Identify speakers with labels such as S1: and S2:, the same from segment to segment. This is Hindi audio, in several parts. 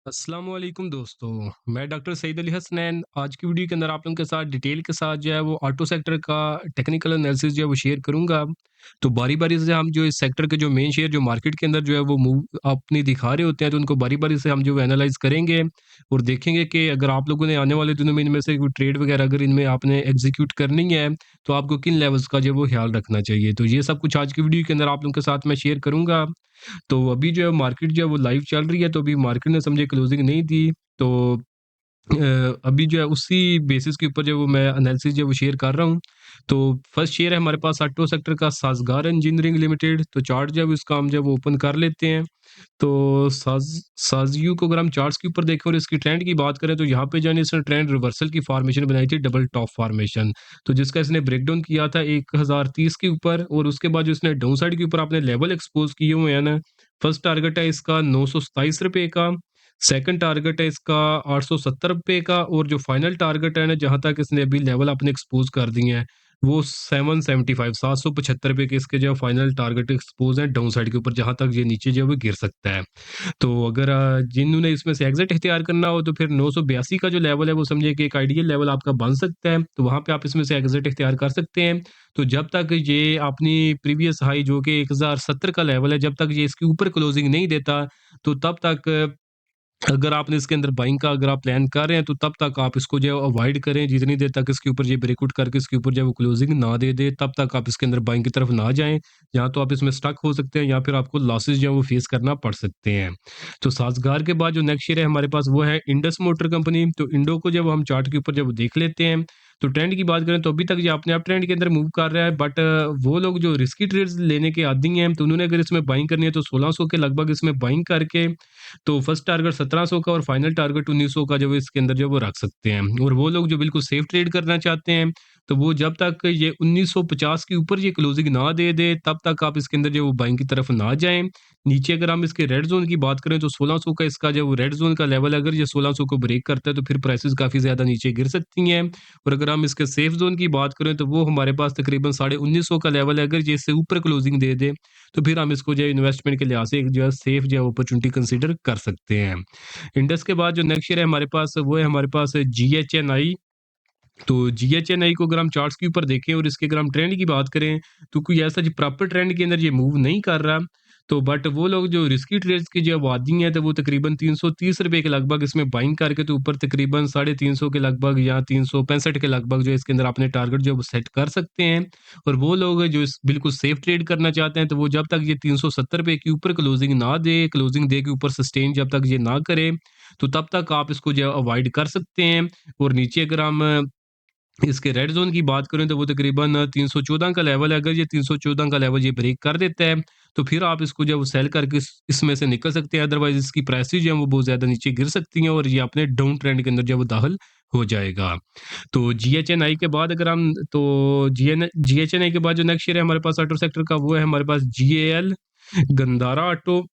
S1: अस्सलाम वालेकुम दोस्तों, मैं डॉक्टर सईद अली हसनैन। आज की वीडियो के अंदर आप लोगों के साथ डिटेल के साथ जो है वो ऑटो सेक्टर का टेक्निकल एनालिसिस जो है वो शेयर करूँगा। तो बारी-बारी से हम जो इस सेक्टर के जो मेन शेयर जो मार्केट के अंदर जो है वो मूव अपनी दिखा रहे होते हैं, तो उनको बारी-बारी से हम जो है एनालाइज़ करेंगे और देखेंगे कि अगर आप लोगों ने आने वाले दिनों में इनमें से कोई ट्रेड वगैरह अगर इनमें आपने एग्ज़ीक्यूट करनी है, तो आपको किन लेवल्स का जो है वो ख़्याल रखना चाहिए। तो ये सब कुछ आज की वीडियो के अंदर आप लोगों के साथ मैं शेयर करूँगा। तो अभी जो है मार्केट जो है वो लाइव चल रही है, तो अभी मार्केट ने समझे क्लोजिंग नहीं दी, तो अभी जो है उसी बेसिस के ऊपर जो है वो मैं एनालिसिस जो है वो शेयर कर रहा हूँ। तो फर्स्ट शेयर है हमारे पास ऑटो सेक्टर का साज़गार इंजीनियरिंग लिमिटेड। तो चार्ट जो है वो इसका हम जो है वो ओपन कर लेते हैं। तो साज़यू को अगर हम चार्ट्स के ऊपर देखें और इसकी ट्रेंड की बात करें, तो यहाँ पे जो है इसने ट्रेंड रिवर्सल की फॉर्मेशन बनाई थी, डबल टॉप फॉर्मेशन। तो जिसका इसने ब्रेकडाउन किया था 1030 के ऊपर, और उसके बाद जो इसने डाउन साइड के ऊपर आपने लेवल एक्सपोज़ किए हुए हैं ना, फर्स्ट टारगेट है इसका ₹927 का, सेकंड टारगेट है इसका ₹870 का, और जो फाइनल टारगेट है ना, जहाँ तक इसने अभी लेवल अपने एक्सपोज़ कर दिए हैं, वो 775 ₹775 के इसके जो फाइनल टारगेट एक्सपोज़ हैं डाउन साइड के ऊपर, जहाँ तक ये नीचे जो है वो गिर सकता है। तो अगर जिन्होंने इसमें से एग्ज़िट इख्तियार करना हो, तो फिर 982 का जो लेवल है वो समझिए कि एक आइडियल लेवल आपका बन सकता है, तो वहाँ पे आप इसमें से एग्ज़िट इख्तियार कर सकते हैं। तो जब तक ये अपनी प्रीवियस हाई जो कि 1070 का लेवल है, जब तक ये इसके ऊपर क्लोजिंग नहीं देता, तो तब तक अगर आपने इसके अंदर बाइंग का अगर आप प्लान कर रहे हैं, तो तब तक आप इसको जो है अवॉइड करें। जितनी देर तक इसके ऊपर ये ब्रेकआउट करके इसके ऊपर जो है वो क्लोजिंग ना दे दे, तब तक आप इसके अंदर बाइंग की तरफ ना जाएँ। या तो आप इसमें स्टक हो सकते हैं, या फिर आपको लॉसेस जो है वो फेस करना पड़ सकते हैं। तो साज़गार के बाद जो नेक्स्ट शेयर है हमारे पास वो है इंडस मोटर कंपनी। तो इंडो को जब हम चार्ट के ऊपर जब देख लेते हैं, तो ट्रेंड की बात करें तो अभी तक ये अपने आप ट्रेंड के अंदर मूव कर रहा है, बट वो लोग जो रिस्की ट्रेड्स लेने के आदी हैं, तो उन्होंने अगर इसमें बाइंग करनी है, तो 1600 के लगभग इसमें बाइंग करके, तो फर्स्ट टारगेट 1700 का और फाइनल टारगेट 1900 का जो है इसके अंदर जो है वो रख सकते हैं। और वो लोग जो बिल्कुल सेफ ट्रेड करना चाहते हैं, तो वो जब तक ये 1950 के ऊपर ये क्लोजिंग ना दे दे, तब तक आप इसके अंदर जो है वो बाइंग की तरफ ना जाएँ। नीचे अगर हम इसके रेड ज़ोन की बात करें, तो 1600 का इसका जो रेड ज़ोन का लेवल है, अगर ये 1600 को ब्रेक करता है, तो फिर प्राइसेज़ काफ़ी ज़्यादा नीचे गिर सकती हैं। और अगर हम इसके सेफ ज़ोन की बात करें, तो वो हमारे पास तकरीबन 1950 का लेवल है, अगर ये इससे ऊपर क्लोजिंग दे दे, तो फिर हम इसको जो है इन्वेस्टमेंट के लिहाज से एक जो है सेफ जो है अपॉर्चुनिटी कंसीडर कर सकते हैं। इंडस के बाद जो नेक्स्ट शेयर है हमारे पास, वो है हमारे पास जीएचएनआई। तो जीएचएनआई को अगर हम चार्ट्स के ऊपर देखें और इसके अगर हम ट्रेंड की बात करें, तो कोई ऐसा जो प्रॉपर ट्रेंड के अंदर ये मूव नहीं कर रहा। तो बट वो लोग जो रिस्की ट्रेड्स के जो आदी हैं, तो वो तकरीबन ₹330 के लगभग इसमें बाइंग करके, तो ऊपर तकरीबन 350 के लगभग या 365 के लगभग जो है इसके अंदर अपने टारगेट जो है वो सेट कर सकते हैं। और वो लोग जो इस बिल्कुल सेफ ट्रेड करना चाहते हैं, तो वो जब तक ये ₹370 के ऊपर क्लोजिंग ना दे, क्लोजिंग दे के ऊपर सस्टेन जब तक ये ना करे, तो तब तक आप इसको जो है अवॉइड कर सकते हैं। और नीचे अगर हम इसके रेड ज़ोन की बात करें, तो वो तकरीबन 314 का लेवल है, अगर ये 314 का लेवल ये ब्रेक कर देता है, तो फिर आप इसको जो है वो सेल करके इसमें से निकल सकते हैं, अदरवाइज़ इसकी प्राइसेज़ जो हैं वो बहुत ज़्यादा नीचे गिर सकती हैं और ये अपने डाउन ट्रेंड के अंदर जो है वो दाखिल हो जाएगा। तो जीएचएनआई के बाद अगर हम तो जीएचएनआई के बाद जो नेक्स्ट शेयर है हमारे पास ऑटो सेक्टर का, वो है हमारे पास जीएएल, गंधारा ऑटो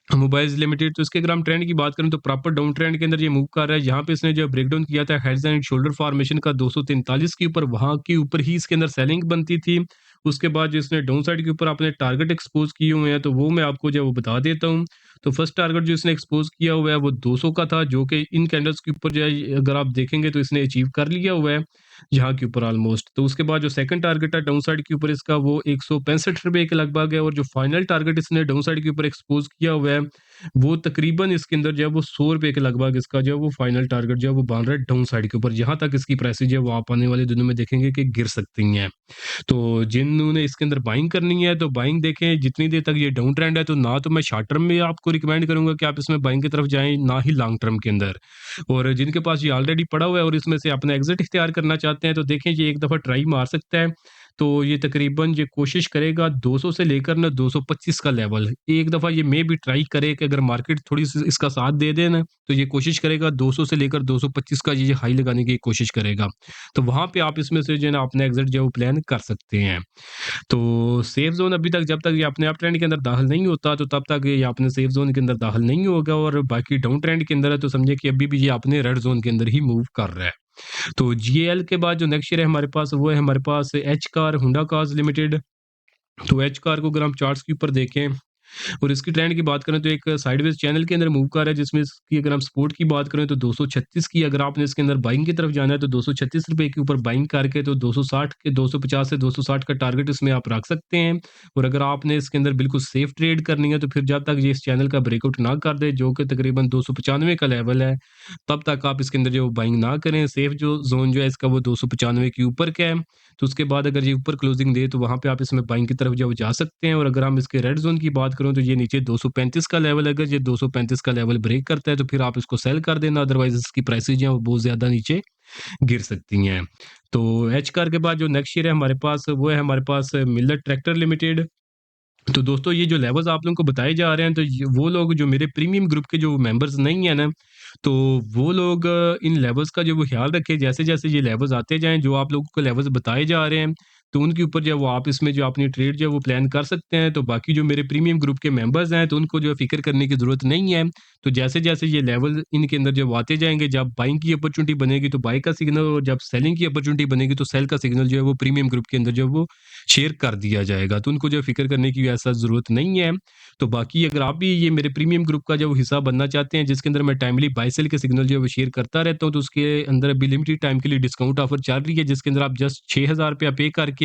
S1: मोबाइल्स लिमिटेड। तो इसके अगर हम ट्रेंड की बात करें, तो प्रॉपर डाउन ट्रेंड के अंदर ये मूव कर रहा है। यहाँ पे इसने जो ब्रेकडाउन किया था हेड्स एंड शोल्डर फॉर्मेशन का 243 के ऊपर, वहाँ के ऊपर ही इसके अंदर सेलिंग बनती थी। उसके बाद जो इसने डाउन साइड के ऊपर अपने टारगेट एक्सपोज किए हुए हैं, तो वो मैं आपको जो है वो बता देता हूँ। तो फर्स्ट टारगेट जो इसने एक्सपोज किया हुआ है वो 200 का था, जो कि इन कैंडल्स के ऊपर जो है अगर आप देखेंगे तो इसने अचीव कर लिया हुआ है यहाँ के ऊपर ऑलमोस्ट। तो उसके बाद जो सेकंड टारगेट है डाउन साइड के ऊपर इसका, वो ₹165 के लगभग है, और जो फाइनल टारगेट इसने डाउन साइड के ऊपर एक्सपोज किया हुआ है, वो तकरीबन इसके अंदर जो है वो ₹100 के लगभग इसका जो है वो फाइनल टारगेट जो है वो बन रहा है डाउन साइड के ऊपर, जहाँ तक इसकी प्राइसेज़ जो है वो आप आने वाले दिनों में देखेंगे कि गिर सकती हैं। तो जिन्होंने इसके अंदर बाइंग करनी है, तो बाइंग देखें, जितनी देर तक ये डाउन ट्रेंड है, तो ना तो मैं शॉर्ट टर्म में आपको रिकमेंड करूँगा कि आप इसमें बाइंग की तरफ जाएँ, ना ही लॉन्ग टर्म के अंदर। और जिनके पास ये ऑलरेडी पड़ा हुआ है और इसमें से अपना एग्ज़िट इख्तियार करना चाहते हैं, तो देखें ये एक दफ़ा ट्राई मार सकता है। तो ये तकरीबन ये कोशिश करेगा 200 से लेकर ना 225 का लेवल, एक दफ़ा ये मे बी ट्राई करे कि अगर मार्केट थोड़ी-सी इसका साथ दे दे ना, तो ये कोशिश करेगा 200 से लेकर 225 का ये हाई लगाने की कोशिश करेगा। तो वहाँ पे आप इसमें से जो है ना अपना एग्ज़िट जो है वो प्लान कर सकते हैं। तो सेफ ज़ोन अभी तक जब तक ये अपने आप ट्रेंड के अंदर दाखिल नहीं होता, तो तब तक ये अपने सेफ ज़ोन के अंदर दाखिल नहीं होगा, और बाकी डाउन ट्रेंड के अंदर है, तो समझिए कि अभी भी ये अपने रेड ज़ोन के अंदर ही मूव कर रहा है। तो जीएएल के बाद जो नेक्स्ट शेयर है हमारे पास, वो है हमारे पास एच कार, हुंडा कार्स लिमिटेड। तो एच कार को अगर हम चार्ट्स के ऊपर देखें, और इसकी ट्रेंड की बात करें तो एक साइडवेज चैनल के अंदर मूव कर रहा है, जिसमें इसकी अगर हम सपोर्ट की बात करें तो 236 की अगर आपने इसके अंदर बाइंग की तरफ जाना है तो ₹236 के ऊपर बाइंग करके तो 260 के 250 से 260 का टारगेट इसमें आप रख सकते हैं। और अगर आपने इसके अंदर बिल्कुल सेफ ट्रेड करनी है तो फिर जब तक ये इस चैनल का ब्रेकआउट ना कर दे, जो कि तकरीबन 295 का लेवल है, तब तक आप इसके अंदर जो बाइंग ना करें। सेफ जो ज़ोन जो है इसका वो 295 के ऊपर का है। तो उसके बाद अगर ये ऊपर क्लोजिंग दे तो वहाँ पे आप इसमें बाइंग की तरफ जो है वो जा सकते हैं। और अगर हम इसके रेड ज़ोन की बात करूँ तो ये नीचे 235 का लेवल है, अगर ये 235 का लेवल ब्रेक करता है तो फिर आप इसको सेल कर देना, अदरवाइज़ इसकी प्राइसेज़ जो हैं वो बहुत ज़्यादा नीचे गिर सकती हैं। तो एचकार के बाद जो नेक्स्ट शेयर है हमारे पास वो है हमारे पास मिल्लर ट्रैक्टर लिमिटेड। तो दोस्तों ये जो लेवल्स आप लोगों को बताए जा रहे हैं तो ये वो लोग जो मेरे प्रीमियम ग्रुप के जो मेंबर्स नहीं है ना, तो वो लोग इन लेवल्स का जो वो ख्याल रखें। जैसे-जैसे ये लेवल्स आते जाएँ, जो आप लोगों को लेवल्स बताए जा रहे हैं, तो उनके ऊपर जो है वो आप इसमें जो अपनी ट्रेड जो है वो प्लान कर सकते हैं। तो बाकी जो मेरे प्रीमियम ग्रुप के मेंबर्स हैं, तो उनको जो है फ़िक्र करने की ज़रूरत नहीं है। तो जैसे-जैसे ये लेवल इनके अंदर जब आते जाएँगे, जब बाइंग की अपॉर्चुनिटी बनेगी तो बाय का सिग्नल, और जब सेलिंग की अपॉर्चुनिटी बनेगी तो सेल का सिग्नल जो है वो प्रीमियम ग्रुप के अंदर जो है वो शेयर कर दिया जाएगा। तो उनको जो है फ़िक्र करने की ऐसा ज़रूरत नहीं है। तो बाकी अगर आप भी ये मेरे प्रीमियम ग्रुप का जो हिस्सा बनना चाहते हैं, जिसके अंदर मैं टाइमली बाय सेल के सिग्नल जो है वो शेयर करता रहता हूँ, तो उसके अंदर अभी लिमिटेड टाइम के लिए डिस्काउंट ऑफर चल रही है, जिसके अंदर आप जस्ट ₹6000 पे करके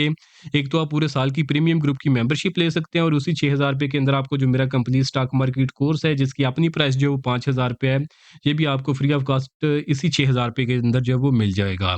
S1: एक तो आप पूरे साल की प्रीमियम ग्रुप की मेंबरशिप ले सकते हैं, और उसी ₹6000 के अंदर आपको जो मेरा कंप्लीट स्टॉक मार्केट कोर्स है, जिसकी अपनी प्राइस जो है वो ₹5000 है, ये भी आपको फ्री ऑफ कॉस्ट इसी ₹6000 के अंदर जो है वो मिल जाएगा।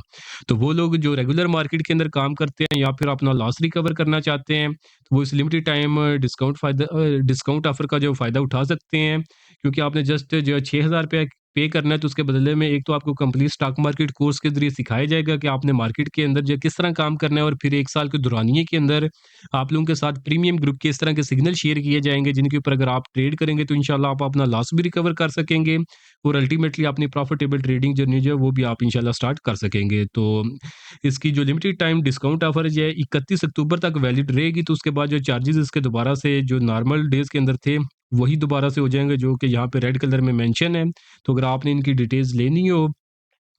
S1: तो वो लोग जो रेगुलर मार्केट के अंदर काम करते हैं या फिर अपना लॉस रिकवर करना चाहते हैं, तो वो इस लिमिटेड टाइम डिस्काउंट ऑफर का जो फ़ायदा उठा सकते हैं। क्योंकि आपने जस्ट जो है ₹6000 पे करना है, तो उसके बदले में एक तो आपको कंप्लीट स्टॉक मार्केट कोर्स के ज़रिए सिखाया जाएगा कि आपने मार्केट के अंदर जो है किस तरह काम करना है, और फिर 1 साल के दौरानिए के अंदर आप लोगों के साथ प्रीमियम ग्रुप के इस तरह के सिग्नल शेयर किए जाएँगे, जिनके ऊपर अगर आप ट्रेड करेंगे तो इंशाल्लाह आप अपना लॉस भी रिकवर कर सकेंगे, और अल्टीमेटली अपनी प्रॉफिटेबल ट्रेडिंग जर्नी जो है वो भी आप इंशाल्लाह स्टार्ट कर सकेंगे। तो इसकी जो लिमिटेड टाइम डिस्काउंट ऑफर जो है 31 अक्टूबर तक वैलिड रहेगी, तो उसके बाद जो चार्जेज़ इसके दोबारा से जो नॉर्मल डेज़ के अंदर थे, वही दोबारा से हो जाएँगे, जो कि यहाँ पे रेड कलर में मेंशन है। तो अगर आपने इनकी डिटेल्स लेनी हो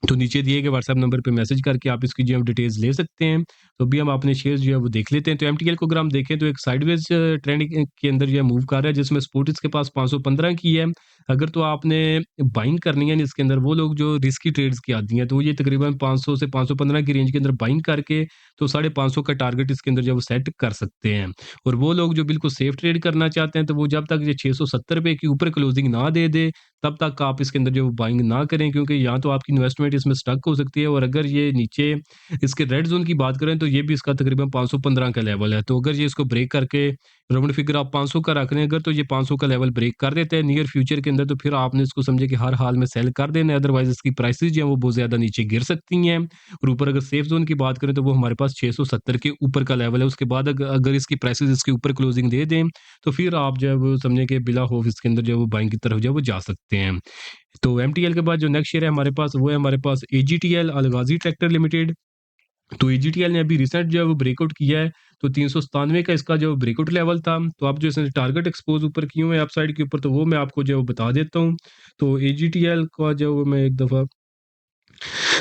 S1: तो नीचे दिए गए व्हाट्सएप नंबर पे मैसेज करके आप इसकी जो है डिटेल्स ले सकते हैं। तो अभी हम अपने शेयर्स जो है वो देख लेते हैं। तो एमटीएल को अगर हम देखें तो एक साइडवेज ट्रेंड के अंदर जो है मूव कर रहा है, जिसमें सपोर्ट इसके पास 515 की है। अगर तो आपने बाइंग करनी है इसके अंदर, वो लोग जो रिस्की ट्रेड्स की आदी हैं, तो ये तकरीबन 500 से 515 की रेंज के अंदर बाइंग करके तो 550 का टारगेट इसके अंदर जो है वो सेट कर सकते हैं। और वो लोग जो बिल्कुल सेफ ट्रेड करना चाहते हैं, तो वो जब तक ये ₹670 के ऊपर क्लोजिंग ना दे दे, तब तक आप इसके अंदर जो बाइंग ना करें, क्योंकि या तो आपकी इन्वेस्टमेंट इसमें स्टक हो सकती है, और अगर ये नीचे इसके रेड ज़ोन की बात करें तो ये भी इसका तकरीबन 515 का लेवल है। तो अगर ये इसको ब्रेक करके राउंड फिगर आप 500 का रख रहे हैं अगर, तो ये 500 का लेवल ब्रेक कर देते हैं नियर फ्यूचर के अंदर, तो फिर आपने इसको समझे कि हर हाल में सेल कर देना है, अदरवाइज़ इसकी प्राइसेज़ जो हैं वो बहुत ज़्यादा नीचे गिर सकती हैं। और ऊपर अगर सेफ ज़ोन की बात करें तो वो हमारे पास 670 के ऊपर का लेवल है। उसके बाद अगर इसकी प्राइसेज़ इसके ऊपर क्लोजिंग दे दें, तो फिर आप जो है वो समझें कि बिला खौफ इसके अंदर जो है वो बाइंग की तरफ जो है वो जा सकते हैं। तो एमटीएल के बाद जो नेक्स्ट शेयर है हमारे पास, वो है हमारे पास एजीटीएल अल-गाज़ी ट्रैक्टर लिमिटेड। तो एजीटीएल ने अभी रिसेंट जो है वो ब्रेकआउट किया है, तो 397 का इसका जो ब्रेकआउट लेवल था, तो आप जो इसने टारगेट एक्सपोज़ ऊपर किए हुए हैं अपसाइड के ऊपर, तो वो मैं आपको जो है वो बता देता हूँ। तो एजीटीएल का जो मैं एक दफ़ा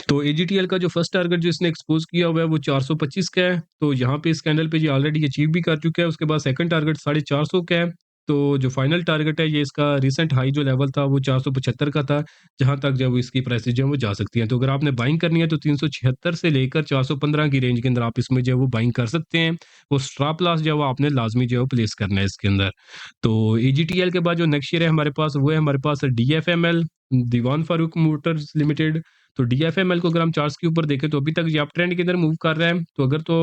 S1: तो एजीटीएल का जो फर्स्ट टारगेट जो इसने एक्सपोज़ किया हुआ है वो 425 का है, तो यहाँ पे इस कैंडल पे ये ऑलरेडी अचीव भी कर चुका है। उसके बाद सेकंड टारगेट 450 का है, तो जो फाइनल टारगेट है ये इसका रिसेंट हाई जो लेवल था वो 475 का था, जहाँ तक जब इसकी प्राइसेज़ जो है वो जा सकती हैं। तो अगर आपने बाइंग करनी है तो 376 से लेकर 415 की रेंज के अंदर आप इसमें जो है वो बाइंग कर सकते हैं। वो स्टॉप लॉस जो है वो आपने लाज़मी जो है वो प्लेस करना है इसके अंदर। तो एजीटीएल के बाद जो नेक्स्ट शेयर है हमारे पास, वो है हमारे पास डीएफएमएल, दीवान फारूक मोटर्स लिमिटेड। तो डीएफएमएल को अगर हम चार्ट्स के ऊपर देखें तो अभी तक ये अप ट्रेंड के अंदर मूव कर रहा है। तो अगर तो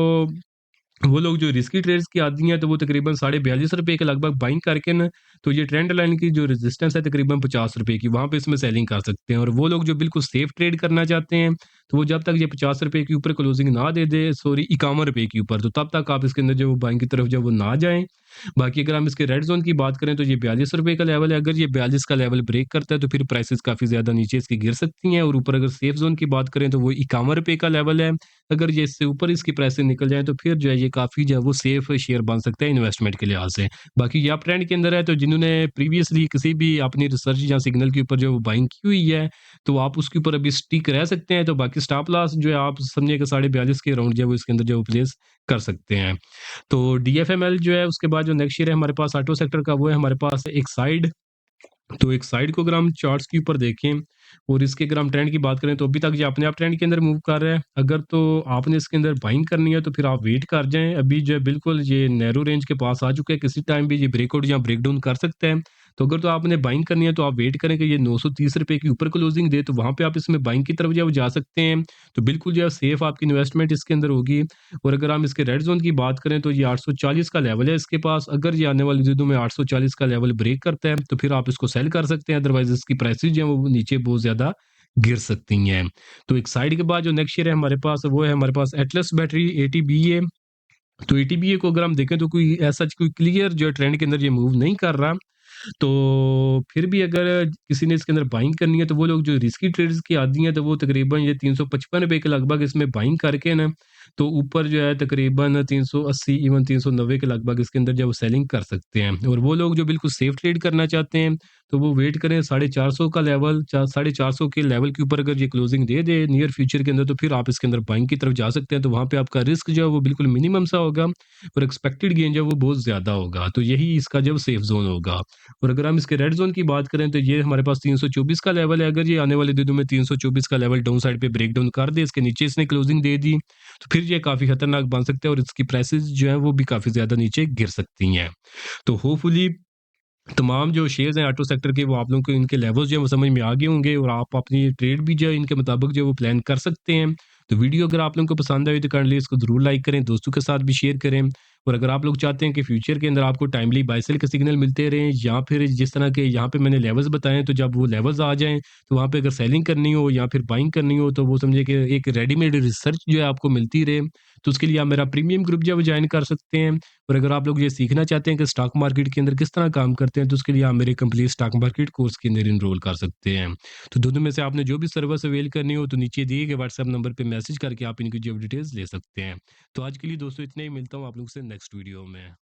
S1: वो लोग जो रिस्की ट्रेड्स की आदी हैं, तो वो तकरीबन ₹42.5 के लगभग बाइंग करके ना, तो ये ट्रेंड लाइन की जो रेजिस्टेंस है तकरीबन ₹50 की, वहाँ पे इसमें सेलिंग कर सकते हैं। और वो लोग जो बिल्कुल सेफ ट्रेड करना चाहते हैं, तो वो जब तक ये ₹50 के ऊपर क्लोजिंग ना दे दे, सॉरी ₹51 के ऊपर, तो तब तक आप इसके अंदर जो वो बाइंग की तरफ जो वो ना जाएँ। बाकी अगर हम इसके रेड ज़ोन की बात करें तो ये ₹42 का लेवल है, अगर ये 42 का लेवल ब्रेक करता है तो फिर प्राइसेज़ काफ़ी ज़्यादा नीचे इसकी गिर सकती हैं। और ऊपर अगर सेफ ज़ोन की बात करें तो वो ₹51 का लेवल है, अगर ये इससे ऊपर इसकी प्राइसेज़ निकल जाएँ तो फिर जो है ये काफ़ी जो है वो सेफ शेयर बन सकता है इन्वेस्टमेंट के लिहाज़ से। बाकी ये अप ट्रेंड के अंदर है, तो जिन इन्होंने प्रीवियसली किसी भी अपनी रिसर्च या सिग्नल के ऊपर जो वो बाइंग की हुई है, तो आप उसके ऊपर अभी स्टिक रह सकते हैं। तो बाकी स्टॉप लॉस जो है आप समझिए कि 42.5 के अराउंड जो है वो इसके अंदर जो है वो प्लेस कर सकते हैं। तो डीएफएमएल जो है उसके बाद जो नेक्स्ट शेयर है हमारे पास ऑटो सेक्टर का, वो है हमारे पास एक साइड। तो एक साइड को अगर हम चार्ट्स के ऊपर देखें और इसके अगर हम ट्रेंड की बात करें, तो अभी तक ये अपने आप ट्रेंड के अंदर मूव कर रहा है। अगर तो आपने इसके अंदर बाइंग करनी है तो फिर आप वेट कर जाएँ। अभी जो है बिल्कुल ये नैरो रेंज के पास आ चुका है, किसी टाइम भी ये ब्रेकआउट या ब्रेकडाउन कर सकता है। तो अगर तो आपने बाइंग करनी है तो आप वेट करें कि ये ₹930 के ऊपर क्लोजिंग दे, तो वहाँ पे आप इसमें बाइंग की तरफ जो है वो जा सकते हैं। तो बिल्कुल जो है सेफ आपकी इन्वेस्टमेंट इसके अंदर होगी। और अगर हम इसके रेड ज़ोन की बात करें तो ये 840 का लेवल है इसके पास। अगर ये आने वाले दिनों में 840 का लेवल ब्रेक करता है तो फिर आप इसको सेल कर सकते हैं, अदरवाइज़ इसकी प्राइसेज़ जो है वो नीचे बहुत ज़्यादा गिर सकती हैं। तो एक साइड के बाद जो नेक्स्ट शेयर है हमारे पास, वो है हमारे पास एटलस बैटरी एटीबीए। तो एटीबीए को अगर हम देखें तो कोई ऐसा कोई क्लियर जो है ट्रेंड के अंदर ये मूव नहीं कर रहा। तो फिर भी अगर किसी ने इसके अंदर बाइंग करनी है तो वो लोग जो रिस्की ट्रेड्स के आदी हैं, तो वो तकरीबन ये ₹355 के लगभग इसमें बाइंग करके ना, तो ऊपर जो है तकरीबन 380 इवन 390 के लगभग इसके अंदर जो है वो सेलिंग कर सकते हैं। और वो लोग जो बिल्कुल सेफ ट्रेड करना चाहते हैं तो वो वेट करें 450 का लेवल, 450 के लेवल के ऊपर अगर ये क्लोजिंग दे दे नियर फ्यूचर के अंदर, तो फिर आप इसके अंदर बाइंग की तरफ जा सकते हैं। तो वहाँ पे आपका रिस्क जो है वो बिल्कुल मिनिमम सा होगा और एक्सपेक्टेड गेन जो है वो बहुत ज़्यादा होगा। तो यही इसका जो सेफ ज़ोन होगा। और अगर हम इसके रेड ज़ोन की बात करें तो ये हमारे पास 324 का लेवल है। अगर ये आने वाले दिनों में 324 का लेवल डाउन साइड पे ब्रेकडाउन कर दे, इसके नीचे इसने क्लोजिंग दे दी, तो फिर ये काफ़ी खतरनाक बन सकता है और इसकी प्राइसेज़ जो है वो भी काफ़ी ज़्यादा नीचे गिर सकती हैं। तो होपफुली तमाम जो शेयर्स हैं ऑटो सेक्टर के, वो आप लोगों को इनके लेवल्स जो है वो समझ में आ गए होंगे और आप अपनी ट्रेड भी जो है इनके मुताबिक जो है वो प्लान कर सकते हैं। तो वीडियो अगर आप लोगों को पसंद आई तो काइंडली इसको ज़रूर लाइक करें, दोस्तों के साथ भी शेयर करें। और अगर आप लोग चाहते हैं कि फ्यूचर के अंदर आपको टाइमली बाय सेल के सिग्नल मिलते रहें, या फिर जिस तरह के यहाँ पे मैंने लेवल्स बताए हैं, तो जब वो लेवल्स आ जाएँ तो वहाँ पे अगर सेलिंग करनी हो या फिर बाइंग करनी हो, तो वो समझिए कि एक रेडीमेड रिसर्च जो है आपको मिलती रहे। तो उसके लिए आप मेरा प्रीमियम ग्रुप जो है वो जॉइन कर सकते हैं। और अगर आप लोग ये सीखना चाहते हैं कि स्टॉक मार्केट के अंदर किस तरह काम करते हैं, तो उसके लिए आप मेरे कंप्लीट स्टॉक मार्केट कोर्स के अंदर एनरोल कर सकते हैं। तो दोनों में से आपने जो भी सर्विस अवेल करनी हो, तो नीचे दिए गए व्हाट्सएप नंबर पे मैसेज करके आप इनकी जो डिटेल्स ले सकते हैं। तो आज के लिए दोस्तों इतना ही, मिलता हूँ आप लोग से नेक्स्ट वीडियो में।